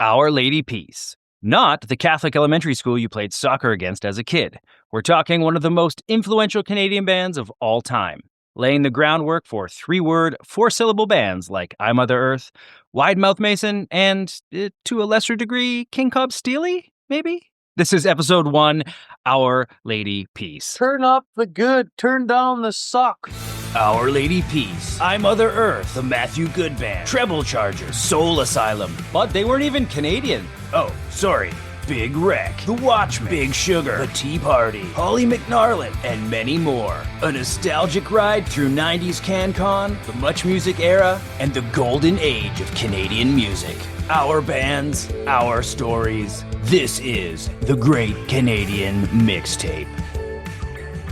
Our Lady Peace. Not the Catholic elementary school you played soccer against as a kid. We're talking one of the most influential Canadian bands of all time, laying the groundwork for three-word, four-syllable bands like I Mother Earth, Wide Mouth Mason, and, to a lesser degree, King Cobb Steely, maybe? This is episode 1, Our Lady Peace. Turn up the good, turn down the suck. Our Lady Peace, I Mother Earth, the Matthew Good Band, Treble Chargers, Soul Asylum. But they weren't even Canadian. Oh, sorry. Big Wreck, The Watchmen, Big Sugar, The Tea Party, Holly McNarlin, and many more. A nostalgic ride through 90s CanCon, the MuchMusic era, and the golden age of Canadian music. Our bands, our stories. This is the Great Canadian Mixtape.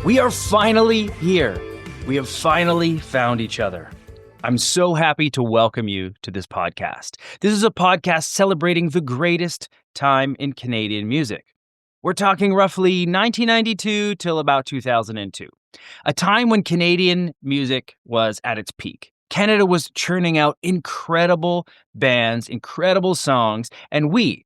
We are finally here. We have finally found each other. I'm so happy to welcome you to this podcast. This is a podcast celebrating the greatest time in Canadian music. We're talking roughly 1992 till about 2002, a time when Canadian music was at its peak. Canada was churning out incredible bands, incredible songs, and we,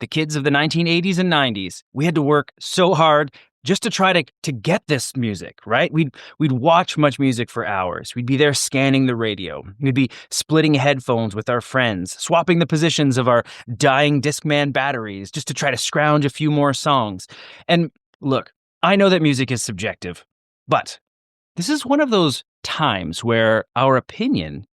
the kids of the 1980s and 90s, we had to work so hard just to try to get this music, right? We'd watch MuchMusic for hours. We'd be there scanning the radio. We'd be splitting headphones with our friends, swapping the positions of our dying Discman batteries just to try to scrounge a few more songs. And look, I know that music is subjective, but this is one of those times where our opinion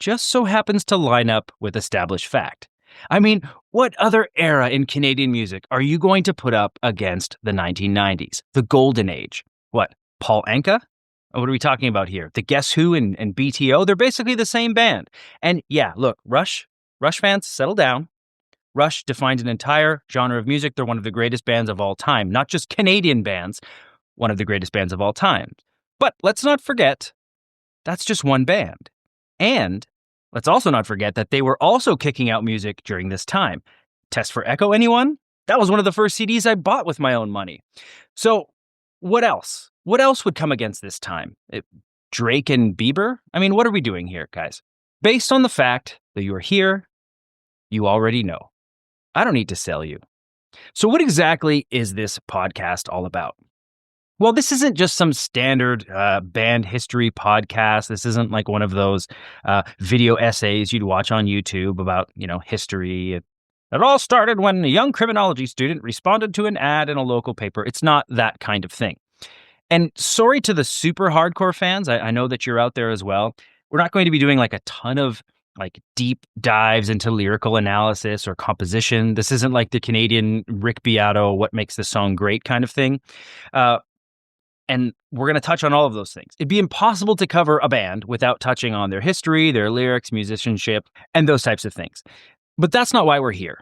just so happens to line up with established fact. I mean, what other era in Canadian music are you going to put up against the 1990s, the golden age? What, Paul Anka? What are we talking about here? The Guess Who and BTO? They're basically the same band. And yeah, look, Rush fans, settle down. Rush defines an entire genre of music. They're one of the greatest bands of all time, not just Canadian bands, one of the greatest bands of all time. But let's not forget, that's just one band. And let's also not forget that they were also kicking out music during this time. Test for Echo, anyone? That was one of the first CDs I bought with my own money. So what else? What else would come against this time? Drake and Bieber? I mean, what are we doing here, guys? Based on the fact that you are here, you already know. I don't need to sell you. So what exactly is this podcast all about? Well, this isn't just some standard band history podcast. This isn't like one of those video essays you'd watch on YouTube about, history. It all started when a young criminology student responded to an ad in a local paper. It's not that kind of thing. And sorry to the super hardcore fans. I know that you're out there as well. We're not going to be doing like a ton of deep dives into lyrical analysis or composition. This isn't like the Canadian Rick Beato, what makes the song great kind of thing. And we're going to touch on all of those things. It'd be impossible to cover a band without touching on their history, their lyrics, musicianship, and those types of things. But that's not why we're here.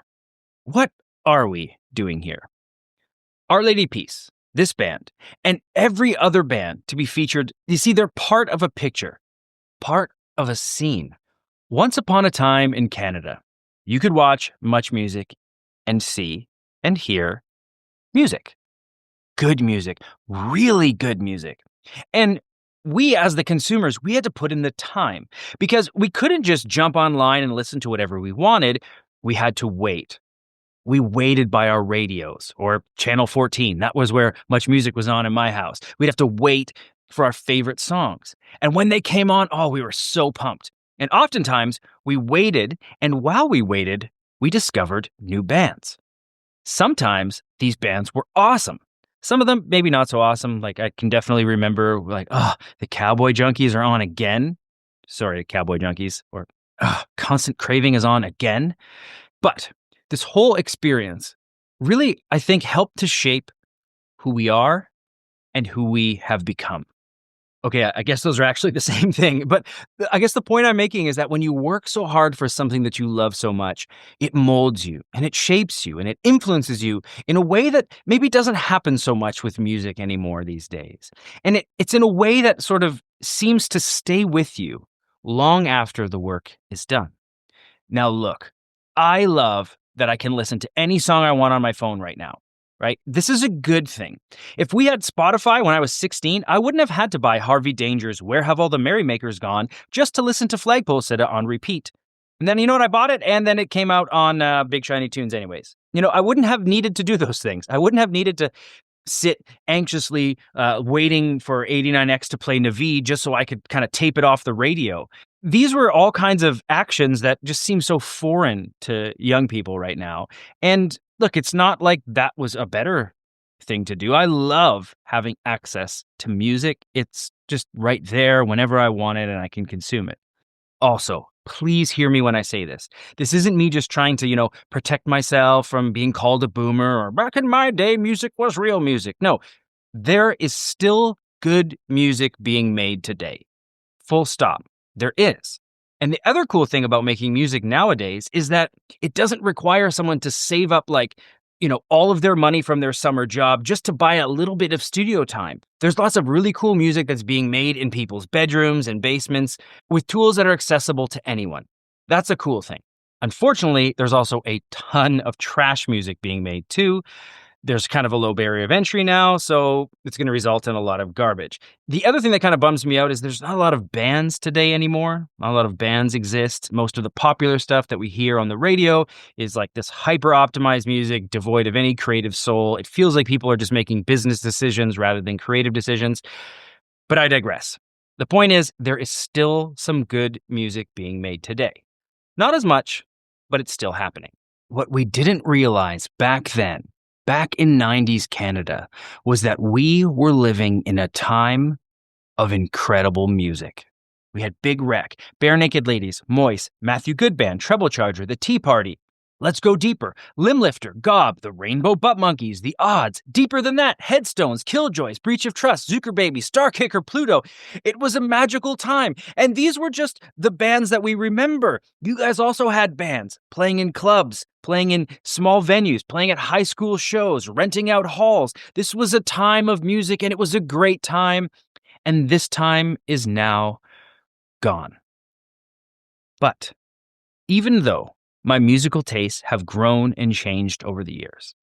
What are we doing here? Our Lady Peace, this band, and every other band to be featured, you see, they're part of a picture, part of a scene. Once upon a time in Canada, you could watch MuchMusic and see and hear music. Good music, really good music. And we as the consumers, we had to put in the time because we couldn't just jump online and listen to whatever we wanted. We had to wait. We waited by our radios or Channel 14. That was where MuchMusic was on in my house. We'd have to wait for our favorite songs. And when they came on, we were so pumped. And oftentimes we waited, and while we waited, we discovered new bands. Sometimes these bands were awesome. Some of them, maybe not so awesome. Like, I can definitely remember, the Cowboy Junkies are on again. Sorry, Cowboy Junkies. Or, Constant Craving is on again. But this whole experience really, I think, helped to shape who we are and who we have become. Okay, I guess those are actually the same thing. But I guess the point I'm making is that when you work so hard for something that you love so much, it molds you and it shapes you and it influences you in a way that maybe doesn't happen so much with music anymore these days. And it's in a way that sort of seems to stay with you long after the work is done. Now, look, I love that I can listen to any song I want on my phone right now. Right? This is a good thing. If we had Spotify when I was 16, I wouldn't have had to buy Harvey Danger's Where Have All the Merrymakers Gone just to listen to Flagpole Sitta on repeat. And then, you know what? I bought it, and then it came out on Big Shiny Tunes anyways. I wouldn't have needed to do those things. I wouldn't have needed to sit anxiously waiting for 89X to play Naveed just so I could kind of tape it off the radio. These were all kinds of actions that just seem so foreign to young people right now. And look, it's not like that was a better thing to do. I love having access to music. It's just right there whenever I want it and I can consume it. Also, please hear me when I say this. This isn't me just trying to, protect myself from being called a boomer or back in my day, music was real music. No, there is still good music being made today. Full stop. There is. And the other cool thing about making music nowadays is that it doesn't require someone to save up all of their money from their summer job just to buy a little bit of studio time. There's lots of really cool music that's being made in people's bedrooms and basements with tools that are accessible to anyone. That's a cool thing. Unfortunately, there's also a ton of trash music being made too. There's kind of a low barrier of entry now, so it's going to result in a lot of garbage. The other thing that kind of bums me out is there's not a lot of bands today anymore. Not a lot of bands exist. Most of the popular stuff that we hear on the radio is like this hyper-optimized music devoid of any creative soul. It feels like people are just making business decisions rather than creative decisions. But I digress. The point is, there is still some good music being made today. Not as much, but it's still happening. What we didn't realize back then, back in 90s Canada, was that we were living in a time of incredible music. We had Big Wreck, Bare Naked Ladies, Moist, Matthew Goodband, Treble Charger, The Tea Party, Let's Go Deeper, Limblifter, Gob, The Rainbow Butt Monkeys, The Odds, Deeper Than That, Headstones, Killjoys, Breach of Trust, Zucker Baby, Starkicker, Pluto. It was a magical time. And these were just the bands that we remember. You guys also had bands playing in clubs, playing in small venues, playing at high school shows, renting out halls. This was a time of music and it was a great time. And this time is now gone. But even though my musical tastes have grown and changed over the years,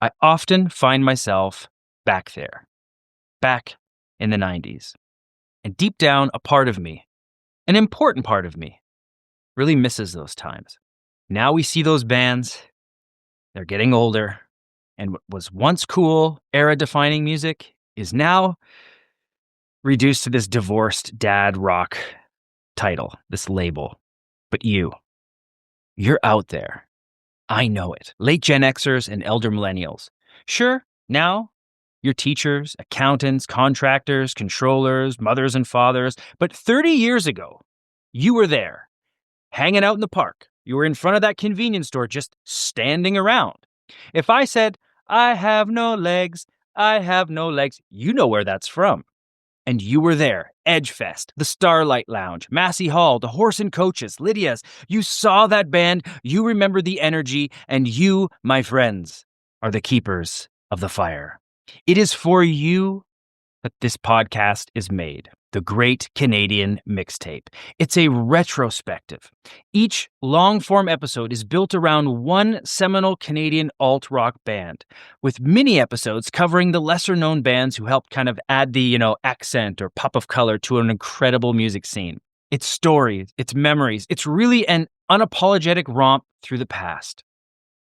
I often find myself back there, back in the 90s. And deep down, a part of me, an important part of me, really misses those times. Now we see those bands, they're getting older, and what was once cool, era-defining music is now reduced to this divorced dad rock title, this label. But you're out there. I know it. Late Gen Xers and elder millennials. Sure, now you're teachers, accountants, contractors, controllers, mothers and fathers. But 30 years ago, you were there, hanging out in the park. You were in front of that convenience store just standing around. If I said, I have no legs, you know where that's from. And you were there. Edgefest, the Starlight Lounge, Massey Hall, the Horse and Coaches, Lydia's. You saw that band, you remember the energy, and you, my friends, are the keepers of the fire. It is for you that this podcast is made. The Great Canadian Mixtape. It's a retrospective. Each long-form episode is built around one seminal Canadian alt-rock band, with mini episodes covering the lesser-known bands who helped kind of add the, accent or pop of color to an incredible music scene. It's stories, it's memories, it's really an unapologetic romp through the past.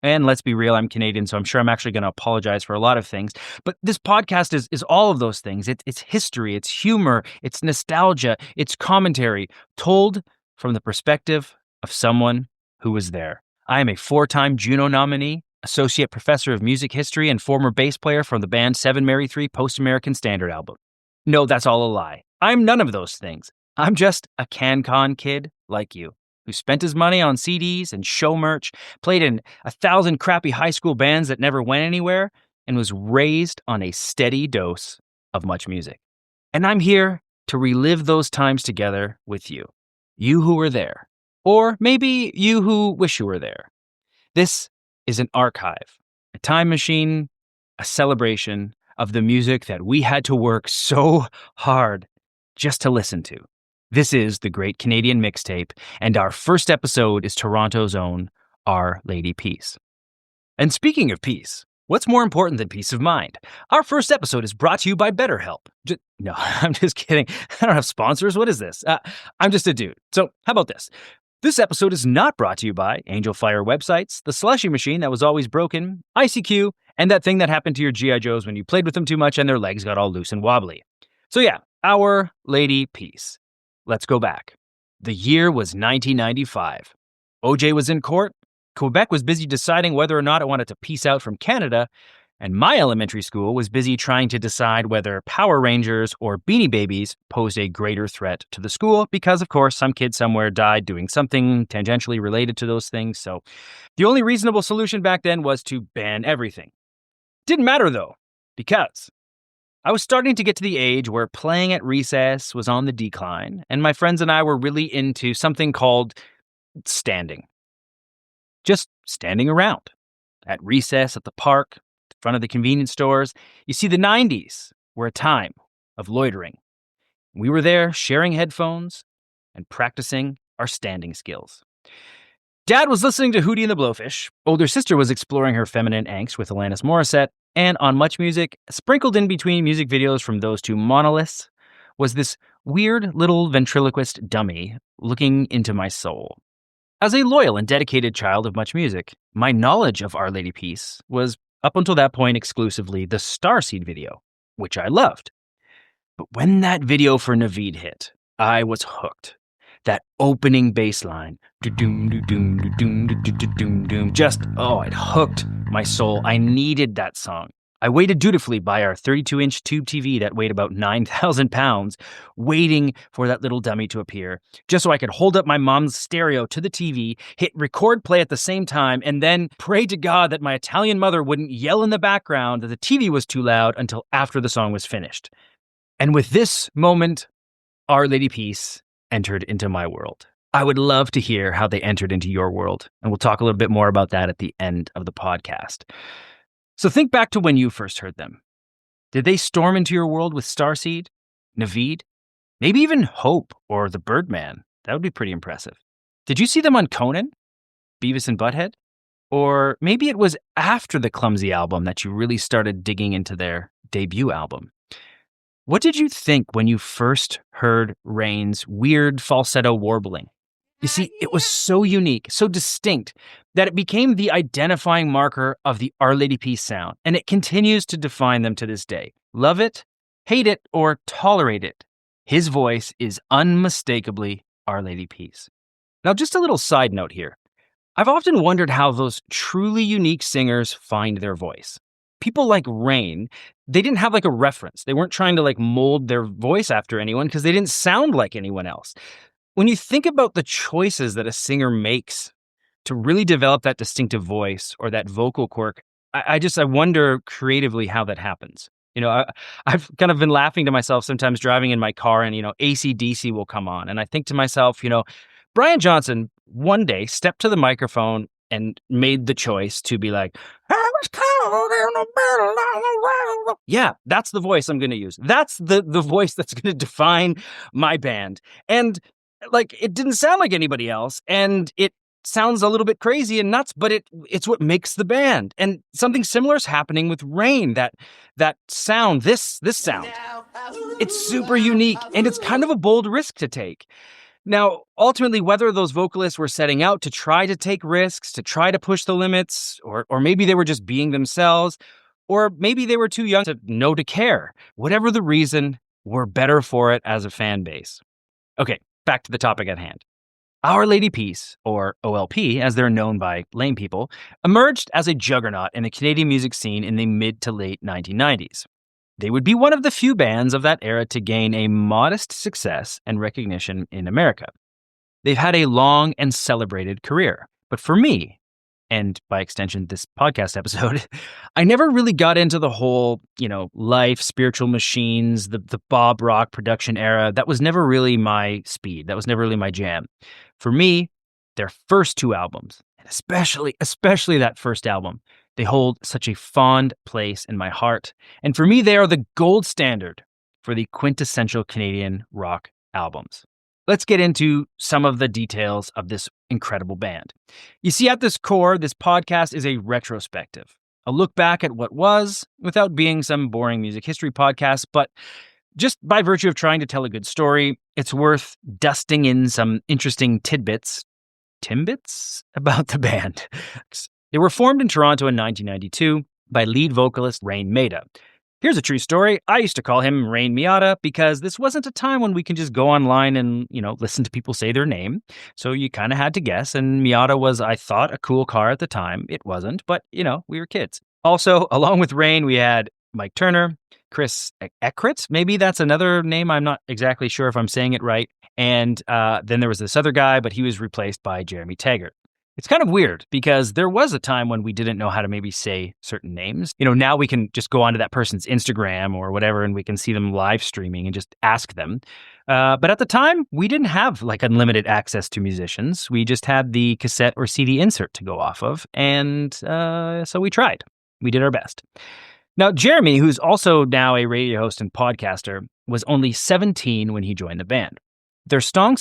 And let's be real, I'm Canadian, so I'm sure I'm actually going to apologize for a lot of things. But this podcast is all of those things. It's history, it's humor, it's nostalgia, it's commentary, told from the perspective of someone who was there. I am a 4-time Juno nominee, associate professor of music history, and former bass player from the band 7 Mary 3 Post-American Standard album. No, that's all a lie. I'm none of those things. I'm just a CanCon kid like you, who spent his money on CDs and show merch, played in 1,000 crappy high school bands that never went anywhere, and was raised on a steady dose of MuchMusic. And I'm here to relive those times together with you. You who were there. Or maybe you who wish you were there. This is an archive, a time machine, a celebration of the music that we had to work so hard just to listen to. This is the Great Canadian Mixtape, and our first episode is Toronto's own Our Lady Peace. And speaking of peace, what's more important than peace of mind? Our first episode is brought to you by BetterHelp. No, I'm just kidding. I don't have sponsors. What is this? I'm just a dude. So how about this? This episode is not brought to you by Angel Fire websites, the slushy machine that was always broken, ICQ, and that thing that happened to your G.I. Joes when you played with them too much and their legs got all loose and wobbly. So yeah, Our Lady Peace. Let's go back. The year was 1995. OJ was in court, Quebec was busy deciding whether or not it wanted to peace out from Canada, and my elementary school was busy trying to decide whether Power Rangers or Beanie Babies posed a greater threat to the school because, of course, some kid somewhere died doing something tangentially related to those things. So the only reasonable solution back then was to ban everything. Didn't matter, though, because I was starting to get to the age where playing at recess was on the decline, and my friends and I were really into something called standing. Just standing around. At recess, at the park, in front of the convenience stores. You see, the 90s were a time of loitering. We were there sharing headphones and practicing our standing skills. Dad was listening to Hootie and the Blowfish. Older sister was exploring her feminine angst with Alanis Morissette. And on MuchMusic, sprinkled in between music videos from those two monoliths, was this weird little ventriloquist dummy looking into my soul. As a loyal and dedicated child of MuchMusic, my knowledge of Our Lady Peace was, up until that point, exclusively the Starseed video, which I loved. But when that video for Naveed hit, I was hooked. That opening bass line, just, it hooked my soul. I needed that song. I waited dutifully by our 32-inch tube TV that weighed about 9,000 pounds, waiting for that little dummy to appear, just so I could hold up my mom's stereo to the TV, hit record play at the same time, and then pray to God that my Italian mother wouldn't yell in the background that the TV was too loud until after the song was finished. And with this moment, Our Lady Peace entered into my world. I would love to hear how they entered into your world, and we'll talk a little bit more about that at the end of the podcast. So think back to when you first heard them. Did they storm into your world with Starseed, Naveed, maybe even Hope or the Birdman? That would be pretty impressive. Did you see them on Conan, Beavis and Butthead? Or maybe it was after the Clumsy album that you really started digging into their debut album. What did you think when you first heard Rain's weird falsetto warbling? You see, it was so unique, so distinct, that it became the identifying marker of the Our Lady Peace sound, and it continues to define them to this day. Love it, hate it, or tolerate it. His voice is unmistakably Our Lady Peace. Now, just a little side note here. I've often wondered how those truly unique singers find their voice. People like Rain, they didn't have like a reference. They weren't trying to like mold their voice after anyone because they didn't sound like anyone else. When you think about the choices that a singer makes to really develop that distinctive voice or that vocal quirk, I wonder creatively how that happens. You know, I've kind of been laughing to myself sometimes driving in my car and, AC/DC will come on. And I think to myself, Brian Johnson one day stepped to the microphone and made the choice to be like, I was cold in the middle of the world. Yeah, that's the voice I'm going to use. That's the voice that's going to define my band. And like, it didn't sound like anybody else. And it sounds a little bit crazy and nuts, but it's what makes the band. And something similar is happening with Rain, that sound, this sound. It's super unique and it's kind of a bold risk to take. Now, ultimately, whether those vocalists were setting out to try to take risks, to try to push the limits, or maybe they were just being themselves, or maybe they were too young to know to care. Whatever the reason, we're better for it as a fan base. Okay, back to the topic at hand. Our Lady Peace, or OLP, as they're known by lame people, emerged as a juggernaut in the Canadian music scene in the mid to late 1990s. They would be one of the few bands of that era to gain a modest success and recognition in America. They've had a long and celebrated career. But for me, and by extension this podcast episode, I never really got into the whole, life, spiritual machines, the Bob Rock production era. That was never really my speed. That was never really my jam. For me, their first two albums, and especially that first album, they hold such a fond place in my heart. And for me, they are the gold standard for the quintessential Canadian rock albums. Let's get into some of the details of this incredible band. You see, at this core, this podcast is a retrospective, a look back at what was, without being some boring music history podcast, but just by virtue of trying to tell a good story, it's worth dusting in some interesting tidbits Timbits about the band. They were formed in Toronto in 1992 by lead vocalist Rain Maida. Here's a true story. I used to call him Rain Miata because this wasn't a time when we can just go online and, listen to people say their name. So you kind of had to guess. And Miata was, I thought, a cool car at the time. It wasn't, but, we were kids. Also, along with Rain, we had Mike Turner, Chris Eckritz. Maybe that's another name. I'm not exactly sure if I'm saying it right. And then there was this other guy, but he was replaced by Jeremy Taggart. It's kind of weird because there was a time when we didn't know how to maybe say certain names. Now we can just go onto that person's Instagram or whatever, and we can see them live streaming and just ask them. But at the time, we didn't have like unlimited access to musicians. We just had the cassette or CD insert to go off of. And so we tried. We did our best. Now, Jeremy, who's also now a radio host and podcaster, was only 17 when he joined the band. Their song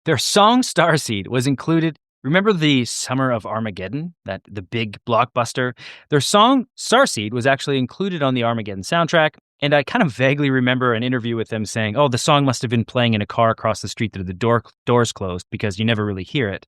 Starseed was included. Remember the Summer of Armageddon, the big blockbuster? Their song Starseed was actually included on the Armageddon soundtrack, and I kind of vaguely remember an interview with them saying, the song must have been playing in a car across the street that the doors closed because you never really hear it.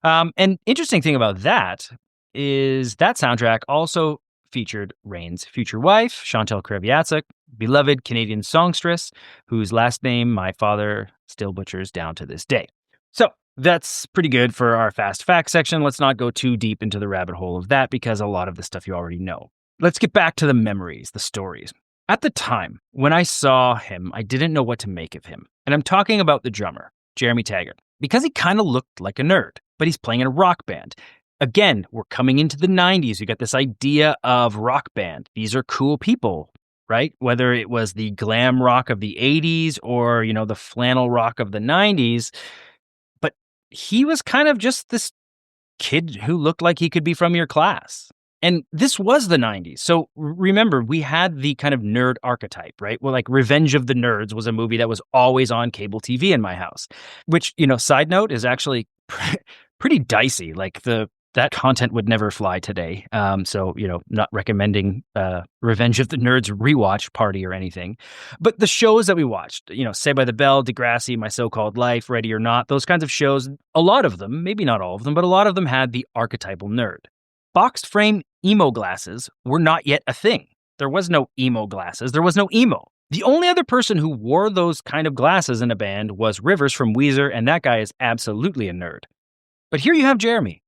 And interesting thing about that is that soundtrack also featured Rain's future wife, Chantal Kreviazuk, beloved Canadian songstress, whose last name my father still butchers down to this day. So that's pretty good for our fast facts section. Let's not go too deep into the rabbit hole of that because a lot of the stuff you already know. Let's get back to the memories, the stories. At the time, when I saw him, I didn't know what to make of him. And I'm talking about the drummer, Jeremy Taggart, because he kind of looked like a nerd, but he's playing in a rock band. Again, we're coming into the 90s. You got this idea of rock band. These are cool people, right? Whether it was the glam rock of the 80s or, the flannel rock of the 90s. But he was kind of just this kid who looked like he could be from your class. And this was the 90s. So remember, we had the kind of nerd archetype, right? Well, like Revenge of the Nerds was a movie that was always on cable TV in my house, which, side note, is actually pretty dicey. Like that content would never fly today. So, not recommending Revenge of the Nerds rewatch party or anything. But the shows that we watched, Saved by the Bell, Degrassi, My So-Called Life, Ready or Not, those kinds of shows, a lot of them, maybe not all of them, but a lot of them had the archetypal nerd. Boxed frame emo glasses were not yet a thing. There was no emo glasses. There was no emo. The only other person who wore those kind of glasses in a band was Rivers from Weezer, and that guy is absolutely a nerd. But here you have Jeremy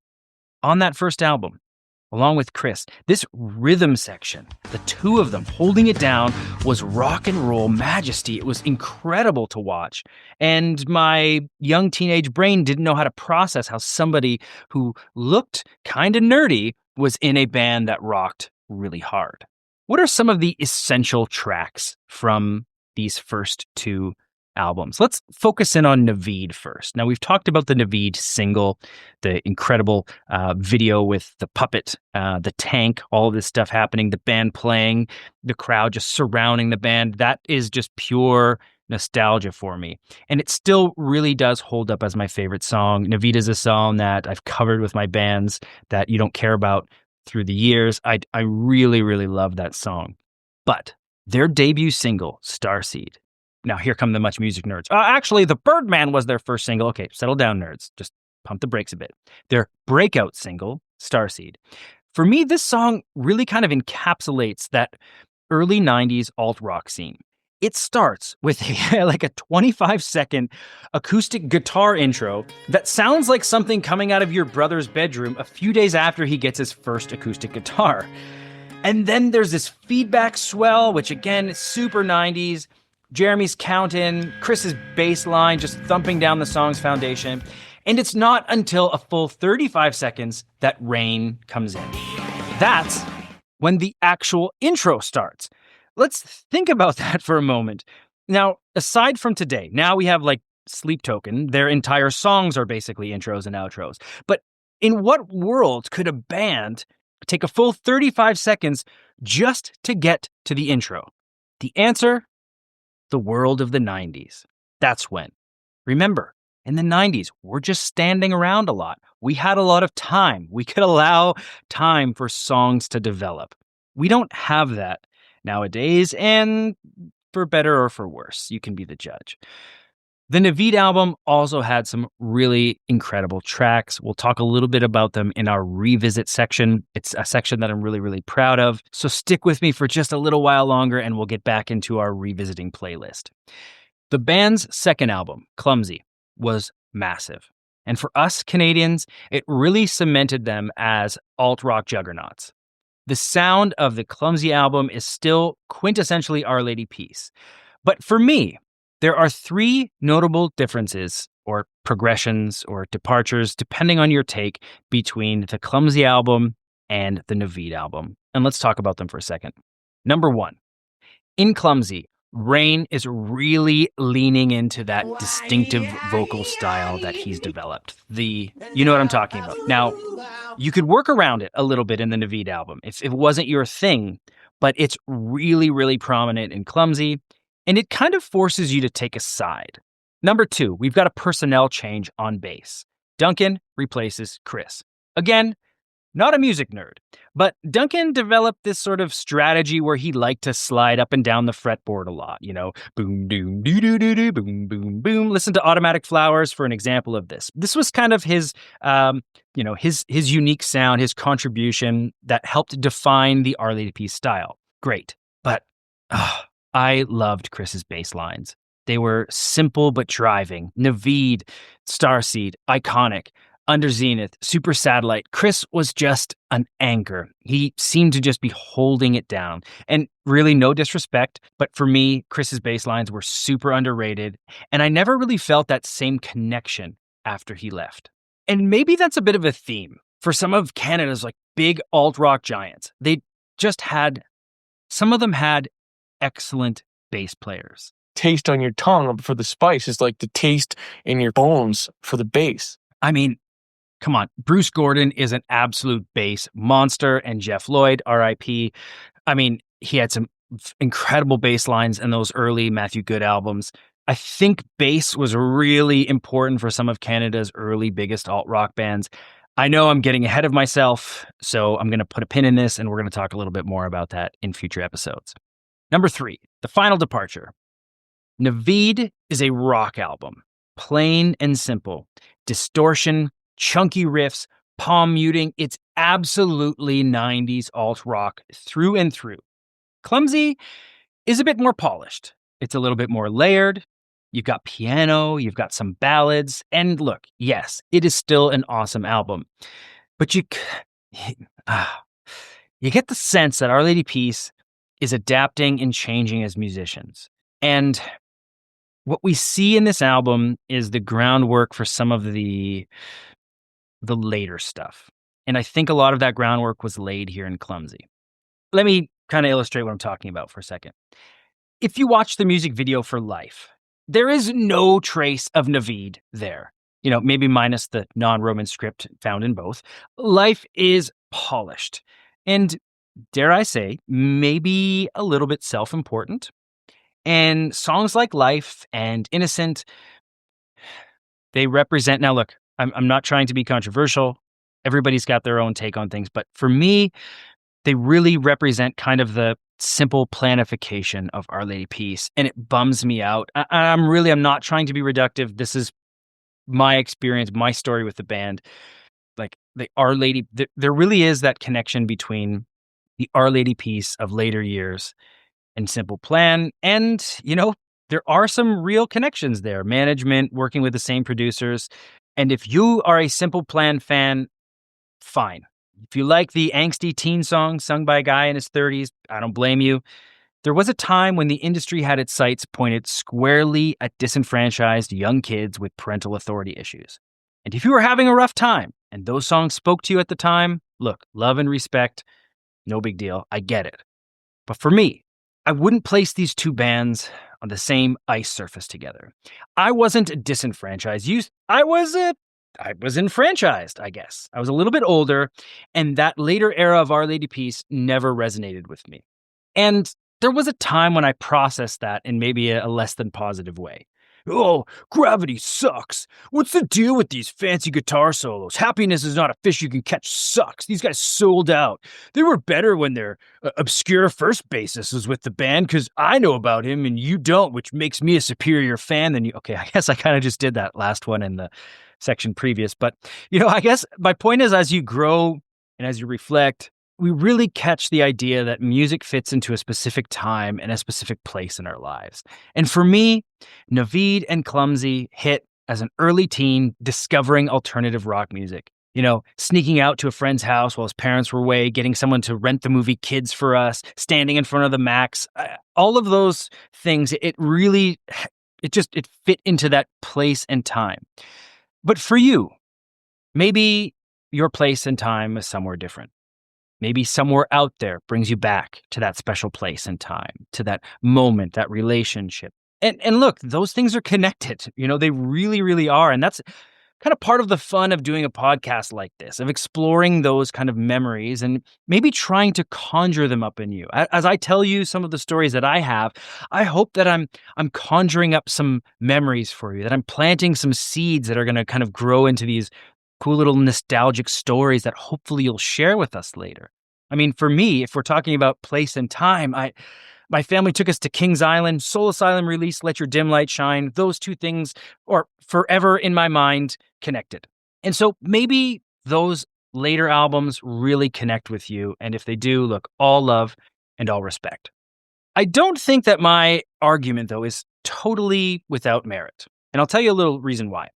on that first album, along with Chris. This rhythm section, the two of them holding it down, was rock and roll majesty. It was incredible to watch. And my young teenage brain didn't know how to process how somebody who looked kind of nerdy was in a band that rocked really hard. What are some of the essential tracks from these first two albums? Let's focus in on Naveed first. Now, we've talked about the Naveed single, the incredible video with the puppet, the tank, all of this stuff happening, the band playing, the crowd just surrounding the band. That is just pure nostalgia for me. And it still really does hold up as my favorite song. Naveed is a song that I've covered with my bands that you don't care about through the years. I really, really love that song. But their debut single, Starseed. Now, here come the MuchMusic nerds. Actually, The Birdman was their first single. Okay, settle down, nerds. Just pump the brakes a bit. Their breakout single, Starseed. For me, this song really kind of encapsulates that early 90s alt-rock scene. It starts with like a 25-second acoustic guitar intro that sounds like something coming out of your brother's bedroom a few days after he gets his first acoustic guitar. And then there's this feedback swell, which again is super 90s. Jeremy's count in, Chris's bass line just thumping down the song's foundation. And it's not until a full 35 seconds that Rain comes in. That's when the actual intro starts. Let's think about that for a moment. Now, aside from today, now we have like Sleep Token. Their entire songs are basically intros and outros. But in what world could a band take a full 35 seconds just to get to the intro? The answer? The world of the 90s. That's when. Remember, in the 90s, we're just standing around a lot. We had a lot of time. We could allow time for songs to develop. We don't have that nowadays, and for better or for worse, you can be the judge. The Naveed album also had some really incredible tracks. We'll talk a little bit about them in our revisit section. It's a section that I'm really, really proud of. So stick with me for just a little while longer and we'll get back into our revisiting playlist. The band's second album, Clumsy, was massive. And for us Canadians, it really cemented them as alt-rock juggernauts. The sound of the Clumsy album is still quintessentially Our Lady Peace. But for me, there are three notable differences or progressions or departures, depending on your take, between the Clumsy album and the Naveed album. And let's talk about them for a second. Number one, in Clumsy, Rain is really leaning into that distinctive vocal style that he's developed. You know what I'm talking about. Now, you could work around it a little bit in the Naveed album if it wasn't your thing, but it's really, really prominent in Clumsy, and it kind of forces you to take a side. Number two, we've got a personnel change on bass. Duncan replaces Chris. Again, not a music nerd, but Duncan developed this sort of strategy where he liked to slide up and down the fretboard a lot, boom, doom, doo, doo, doo, doo, boom, boom, boom. Listen to Automatic Flowers for an example of this. This was kind of his unique sound, his contribution that helped define the Our Lady Peace style. Great. But I loved Chris's bass lines. They were simple but driving. Naveed, Starseed, iconic. Under Zenith, Super Satellite, Chris was just an anchor. He seemed to just be holding it down. And really, no disrespect, but for me, Chris's bass lines were super underrated, and I never really felt that same connection after he left. And maybe that's a bit of a theme for some of Canada's big alt-rock giants. Some of them had excellent bass players. Taste on your tongue for the spice is like the taste in your bones for the bass. I mean, come on, Bruce Gordon is an absolute bass monster, and Jeff Lloyd, R.I.P. I mean, he had some incredible bass lines in those early Matthew Good albums. I think bass was really important for some of Canada's early biggest alt-rock bands. I know I'm getting ahead of myself, so I'm going to put a pin in this, and we're going to talk a little bit more about that in future episodes. Number three, the final departure. Naveed is a rock album, plain and simple. Distortion, chunky riffs, palm muting. It's absolutely 90s alt-rock through and through. Clumsy is a bit more polished. It's a little bit more layered. You've got piano, you've got some ballads, and look, yes, it is still an awesome album. But you get the sense that Our Lady Peace is adapting and changing as musicians. And what we see in this album is the groundwork for some of the later stuff. And I think a lot of that groundwork was laid here in Clumsy. Let me kind of illustrate what I'm talking about for a second. If you watch the music video for Life, there is no trace of Naveed there. Maybe minus the non-Roman script found in both. Life is polished and, dare I say, maybe a little bit self-important. And songs like Life and Innocent, they represent... Now look, I'm not trying to be controversial. Everybody's got their own take on things. But for me, they really represent kind of the simple planification of Our Lady Peace. And it bums me out. I'm not trying to be reductive. This is my experience, my story with the band. The Our Lady, there really is that connection between the Our Lady Peace of later years and Simple Plan. And, there are some real connections there. Management, working with the same producers. And if you are a Simple Plan fan, fine. If you like the angsty teen song sung by a guy in his 30s, I don't blame you. There was a time when the industry had its sights pointed squarely at disenfranchised young kids with parental authority issues. And if you were having a rough time and those songs spoke to you at the time, look, love and respect, no big deal. I get it. But for me, I wouldn't place these two bands on the same ice surface together. I wasn't disenfranchised. I was enfranchised, I guess. I was a little bit older, and that later era of Our Lady Peace never resonated with me. And there was a time when I processed that in maybe a less than positive way. Oh, gravity sucks. What's the deal with these fancy guitar solos? Happiness is not a fish you can catch sucks. These guys sold out. They were better when their obscure first bassist was with the band because I know about him and you don't, which makes me a superior fan than you. Okay, I guess I kind of just did that last one in the section previous. But, I guess my point is as you grow and as you reflect, we really catch the idea that music fits into a specific time and a specific place in our lives. And for me, Naveed and Clumsy hit as an early teen discovering alternative rock music. Sneaking out to a friend's house while his parents were away, getting someone to rent the movie Kids for us, standing in front of the Max, all of those things, it fit into that place and time. But for you, maybe your place and time is somewhere different. Maybe somewhere out there brings you back to that special place and time, to that moment, that relationship. And look, those things are connected. They really, really are. And that's kind of part of the fun of doing a podcast like this, of exploring those kind of memories and maybe trying to conjure them up in you. As I tell you some of the stories that I have, I hope that I'm conjuring up some memories for you, that I'm planting some seeds that are going to kind of grow into these cool little nostalgic stories that hopefully you'll share with us later. I mean, for me, if we're talking about place and time, my family took us to Kings Island, Soul Asylum released Let Your Dim Light Shine. Those two things are forever in my mind connected. And so maybe those later albums really connect with you. And if they do, look, all love and all respect. I don't think that my argument, though, is totally without merit. And I'll tell you a little reason why.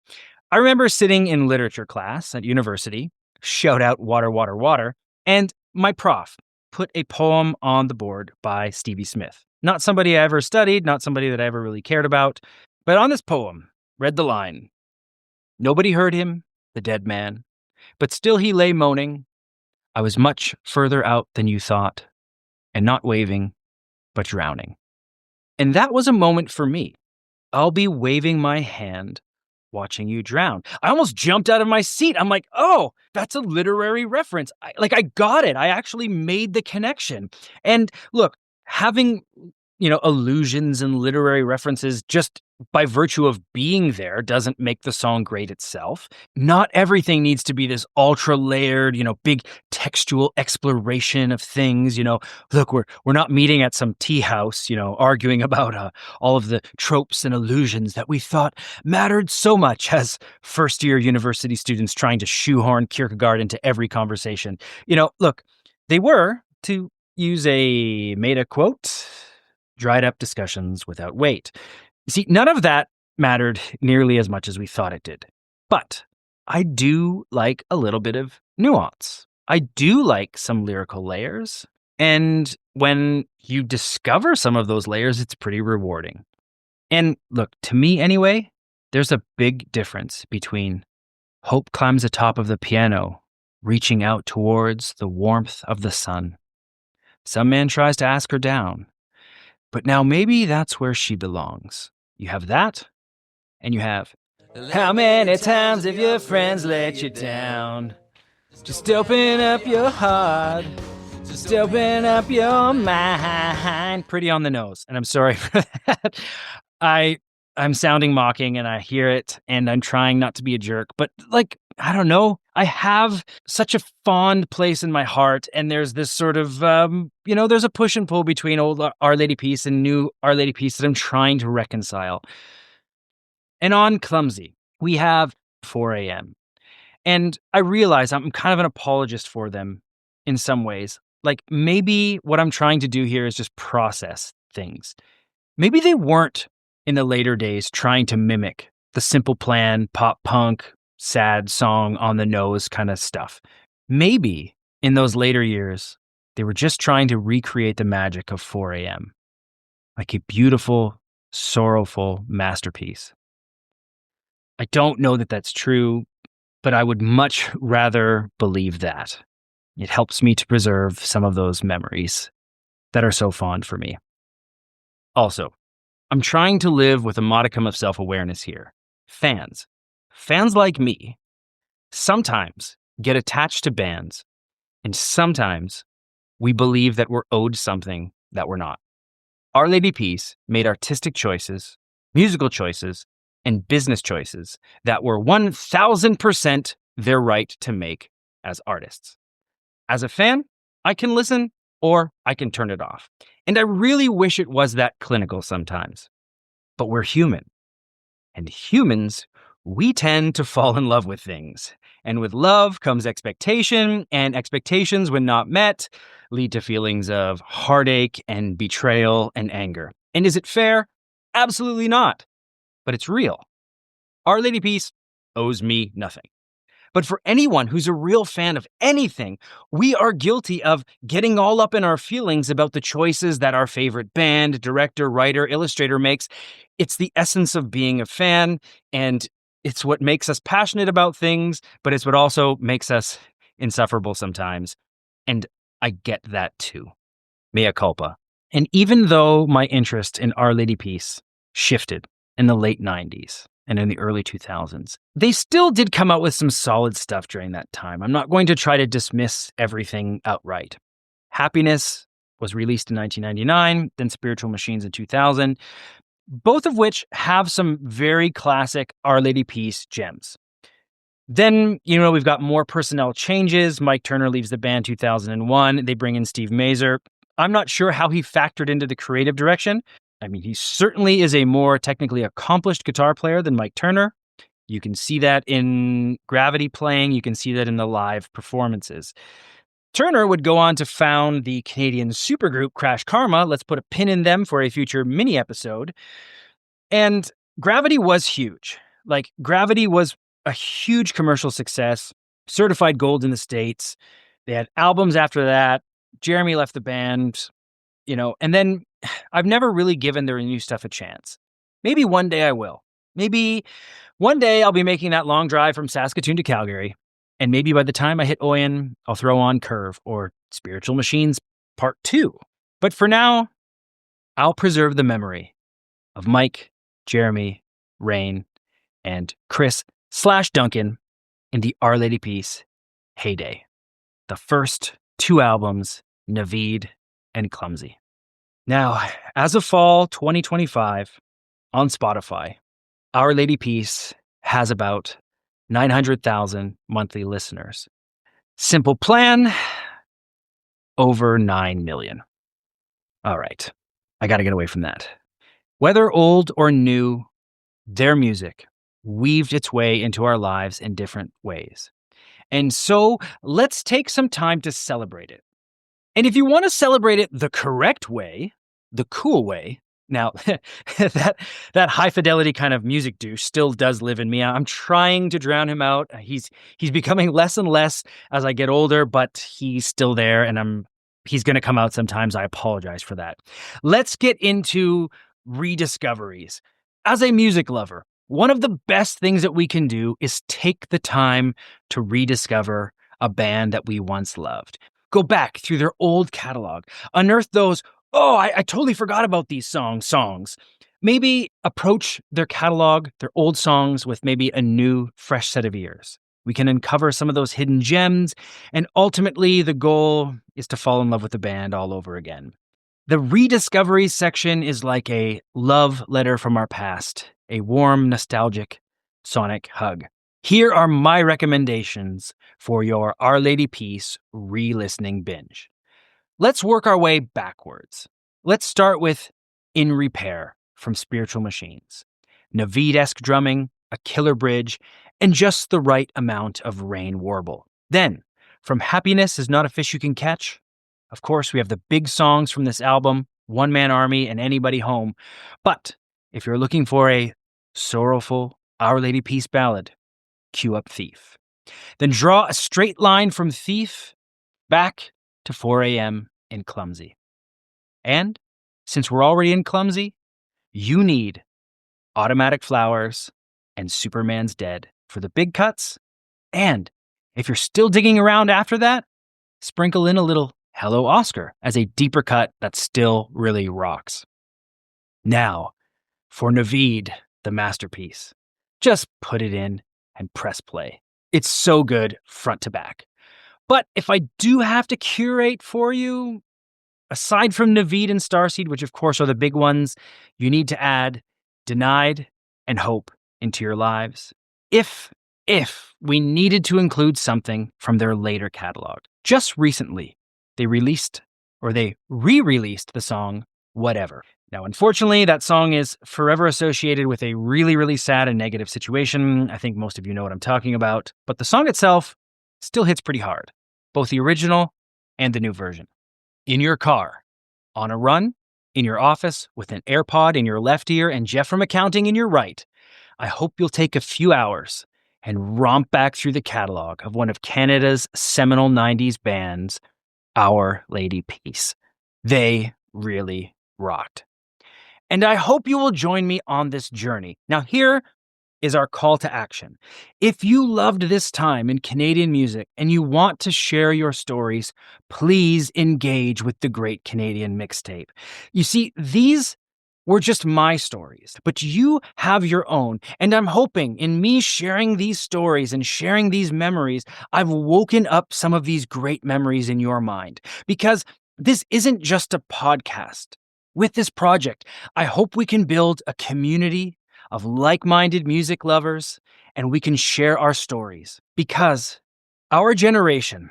I remember sitting in literature class at university, shout out water, water, water, and my prof put a poem on the board by Stevie Smith. Not somebody I ever studied, not somebody that I ever really cared about, but on this poem, read the line, "Nobody heard him, the dead man, but still he lay moaning. I was much further out than you thought, and not waving, but drowning." And that was a moment for me. I'll be waving my hand watching you drown. I almost jumped out of my seat. I'm like, oh, that's a literary reference. I got it. I actually made the connection. And look, having, allusions and literary references just by virtue of being there doesn't make the song great itself. Not everything needs to be this ultra layered, big textual exploration of things. Look, we're not meeting at some tea house, arguing about all of the tropes and allusions that we thought mattered so much as first year university students trying to shoehorn Kierkegaard into every conversation. Look, they were, to use a meta quote, dried up discussions without weight. You see, none of that mattered nearly as much as we thought it did. But I do like a little bit of nuance. I do like some lyrical layers. And when you discover some of those layers, it's pretty rewarding. And look, to me anyway, there's a big difference between hope climbs atop of the piano, reaching out towards the warmth of the sun. Some man tries to ask her down, but now maybe that's where she belongs. You have that, and you have, how many times have your friends let you down? Just open up your heart. Just open up your mind. Pretty on the nose, and I'm sorry for that. I'm sounding mocking, and I hear it, and I'm trying not to be a jerk, but I don't know. I have such a fond place in my heart, and there's this sort of, there's a push and pull between old Our Lady Peace and new Our Lady Peace that I'm trying to reconcile. And on Clumsy, we have 4 a.m. And I realize I'm kind of an apologist for them in some ways. Maybe what I'm trying to do here is just process things. Maybe they weren't in the later days trying to mimic the Simple Plan, pop punk, sad song on the nose kind of stuff. Maybe in those later years, they were just trying to recreate the magic of 4 a.m. Like a beautiful, sorrowful masterpiece. I don't know that that's true, but I would much rather believe that. It helps me to preserve some of those memories that are so fond for me. Also, I'm trying to live with a modicum of self-awareness here. Fans like me, sometimes get attached to bands, and sometimes we believe that we're owed something that we're not. Our Lady Peace made artistic choices, musical choices, and business choices that were 1000% their right to make as artists. As a fan, I can listen or I can turn it off. And I really wish it was that clinical sometimes. But we're human. And humans, we tend to fall in love with things. And with love comes expectation, and expectations, when not met, lead to feelings of heartache and betrayal and anger. And is it fair? Absolutely not. But it's real. Our Lady Peace owes me nothing. But for anyone who's a real fan of anything, we are guilty of getting all up in our feelings about the choices that our favorite band, director, writer, illustrator makes. It's the essence of being a fan, and it's what makes us passionate about things, but it's what also makes us insufferable sometimes. And I get that too. Mea culpa. And even though my interest in Our Lady Peace shifted in the late 90s, and in the early 2000s. They still did come out with some solid stuff during that time. I'm not going to try to dismiss everything outright. Happiness was released in 1999, then Spiritual Machines in 2000, both of which have some very classic Our Lady Peace gems. Then, we've got more personnel changes. Mike Turner leaves the band 2001. They bring in Steve Mazer. I'm not sure how he factored into the creative direction. I mean, he certainly is a more technically accomplished guitar player than Mike Turner. You can see that in Gravity playing. You can see that in the live performances. Turner would go on to found the Canadian supergroup Crash Karma. Let's put a pin in them for a future mini episode. And Gravity was huge. Gravity was a huge commercial success, certified gold in the States. They had albums after that. Jeremy left the band, and then I've never really given their new stuff a chance. Maybe one day I will. Maybe one day I'll be making that long drive from Saskatoon to Calgary. And maybe by the time I hit Oyen, I'll throw on Curve or Spiritual Machines Part 2. But for now, I'll preserve the memory of Mike, Jeremy, Rain, and Chris/Duncan in the Our Lady Peace heyday. The first 2 albums, Naveed and Clumsy. Now, as of fall 2025, on Spotify, Our Lady Peace has about 900,000 monthly listeners. Simple Plan, over 9 million. All right, I gotta get away from that. Whether old or new, their music weaved its way into our lives in different ways. And so let's take some time to celebrate it. And if you want to celebrate it the correct way, the cool way, now that high fidelity kind of music douche still does live in me. I'm trying to drown him out. He's becoming less and less as I get older, but he's still there, and he's going to come out sometimes. I apologize for that. Let's get into rediscoveries. As a music lover, one of the best things that we can do is take the time to rediscover a band that we once loved. Go back through their old catalog, unearth those, I totally forgot about these songs. Maybe approach their catalog, their old songs, with maybe a new, fresh set of ears. We can uncover some of those hidden gems, and ultimately the goal is to fall in love with the band all over again. The rediscovery section is like a love letter from our past, a warm, nostalgic, sonic hug. Here are my recommendations for your Our Lady Peace re-listening binge. Let's work our way backwards. Let's start with In Repair from Spiritual Machines. Naveed-esque drumming, a killer bridge, and just the right amount of Rain warble. Then, from Happiness Is Not a Fish You Can Catch, of course, we have the big songs from this album, One Man Army and Anybody Home. But if you're looking for a sorrowful Our Lady Peace ballad, cue up Thief. Then draw a straight line from Thief back to 4 a.m. in Clumsy. And since we're already in Clumsy, you need Automatic Flowers and Superman's Dead for the big cuts. And if you're still digging around after that, sprinkle in a little Hello Oscar as a deeper cut that still really rocks. Now, for Naveed, the masterpiece, just put it in and press play. It's so good front to back. But if I do have to curate for you, aside from Naveed and Starseed, which of course are the big ones, you need to add Denied and Hope into your lives if we needed to include something from their later catalog. Just recently, they re-released the song Whatever. Now, unfortunately, that song is forever associated with a really, really sad and negative situation. I think most of you know what I'm talking about. But the song itself still hits pretty hard, both the original and the new version. In your car, on a run, in your office, with an AirPod in your left ear and Jeff from accounting in your right, I hope you'll take a few hours and romp back through the catalog of one of Canada's seminal 90s bands, Our Lady Peace. They really rocked. And I hope you will join me on this journey. Now, here is our call to action. If you loved this time in Canadian music and you want to share your stories, please engage with the Great Canadian Mixtape. You see, these were just my stories, but you have your own. And I'm hoping in me sharing these stories and sharing these memories, I've woken up some of these great memories in your mind. Because this isn't just a podcast. With this project, I hope we can build a community of like-minded music lovers, and we can share our stories. Because our generation,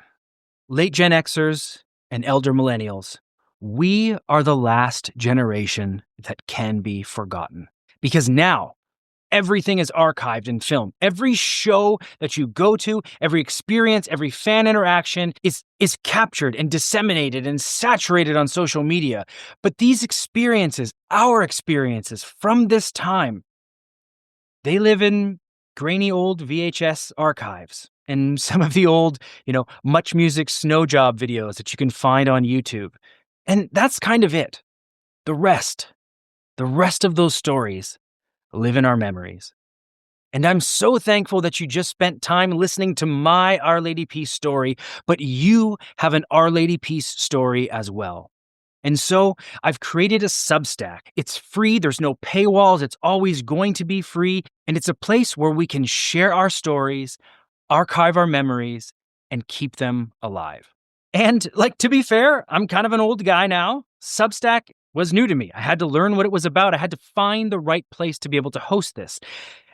late Gen Xers and elder millennials, we are the last generation that can be forgotten. Because now, everything is archived and filmed. Every show that you go to, every experience, every fan interaction is captured and disseminated and saturated on social media. But these experiences, our experiences from this time, they live in grainy old VHS archives and some of the old, MuchMusic snow job videos that you can find on YouTube. And that's kind of it. The rest of those stories live in our memories. And I'm so thankful that you just spent time listening to my Our Lady Peace story, but you have an Our Lady Peace story as well. And so I've created a Substack. It's free, there's no paywalls, it's always going to be free, and it's a place where we can share our stories, archive our memories, and keep them alive. And to be fair, I'm kind of an old guy now. Substack was new to me. I had to learn what it was about. I had to find the right place to be able to host this.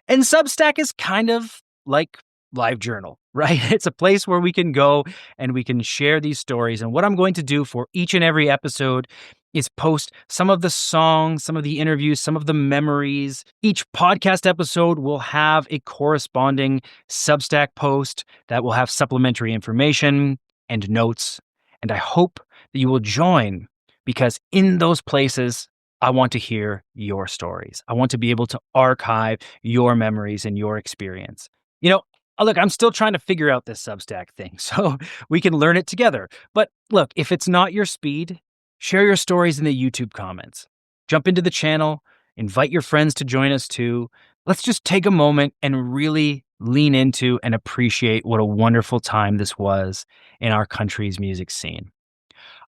And Substack is kind of like LiveJournal, right? It's a place where we can go and we can share these stories. And what I'm going to do for each and every episode is post some of the songs, some of the interviews, some of the memories. Each podcast episode will have a corresponding Substack post that will have supplementary information and notes. And I hope that you will join, because in those places, I want to hear your stories. I want to be able to archive your memories and your experience. Look, I'm still trying to figure out this Substack thing, so we can learn it together. But look, if it's not your speed, share your stories in the YouTube comments. Jump into the channel, invite your friends to join us too. Let's just take a moment and really lean into and appreciate what a wonderful time this was in our country's music scene.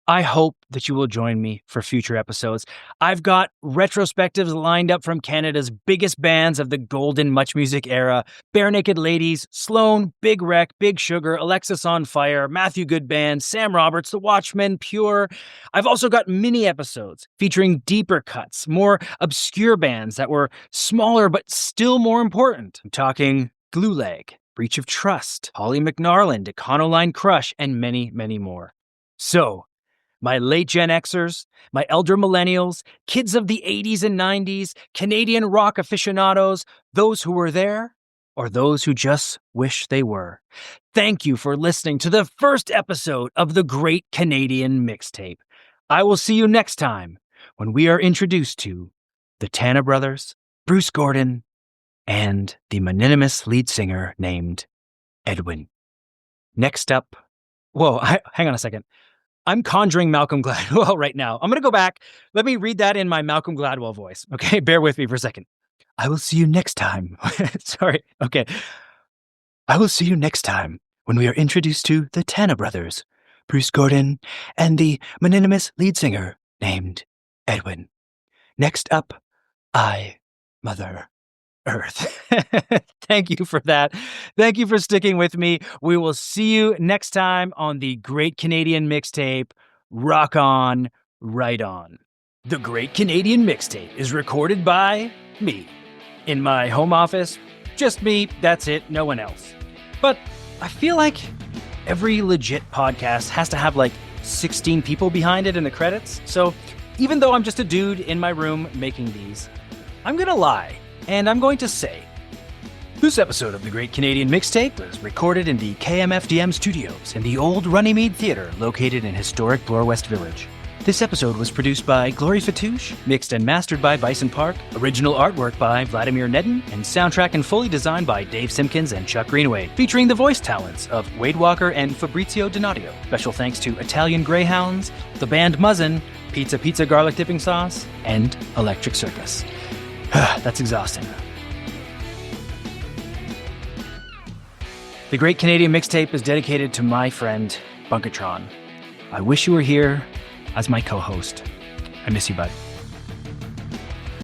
I hope that you will join me for future episodes. I've got retrospectives lined up from Canada's biggest bands of the golden MuchMusic era: Bare Naked Ladies, Sloan, Big Wreck, Big Sugar, Alexis on Fire, Matthew Goodband, Sam Roberts, The Watchmen, Pure. I've also got mini episodes featuring deeper cuts, more obscure bands that were smaller but still more important. I'm talking Glue Leg, Breach of Trust, Holly McNarland, Econoline Crush, and many, many more. So, my late Gen Xers, my elder millennials, kids of the 80s and 90s, Canadian rock aficionados, those who were there, or those who just wish they were, thank you for listening to the first episode of the Great Canadian Mixtape. I will see you next time when we are introduced to the Tanner Brothers, Bruce Gordon, and the mononymous lead singer named Edwin. Next up, hang on a second. I'm conjuring Malcolm Gladwell right now. I'm going to go back. Let me read that in my Malcolm Gladwell voice. Okay, bear with me for a second. I will see you next time. Sorry. Okay. I will see you next time when we are introduced to the Tanner Brothers, Bruce Gordon, and the mononymous lead singer named Edwin. Next up, Mother Earth. Thank you for that. Thank you for sticking with me. We will see you next time on the Great Canadian Mixtape. Rock on, right on. The Great Canadian Mixtape is recorded by me, in my home office. Just me, that's it, no one else. But I feel like every legit podcast has to have like 16 people behind it in the credits. So even though I'm just a dude in my room making these, I'm gonna lie, and I'm going to say, this episode of the Great Canadian Mixtape was recorded in the KMFDM studios in the old Runnymede Theatre located in historic Bloor West Village. This episode was produced by Glory Fatouche, mixed and mastered by Bison Park, original artwork by Vladimir Nedden, and soundtrack and fully designed by Dave Simpkins and Chuck Greenaway, featuring the voice talents of Wade Walker and Fabrizio Donadio. Special thanks to Italian Greyhounds, the band Muzzin, Pizza Garlic Dipping Sauce, and Electric Circus. That's exhausting. The Great Canadian Mixtape is dedicated to my friend, Bunkatron. I wish you were here as my co-host. I miss you, bud.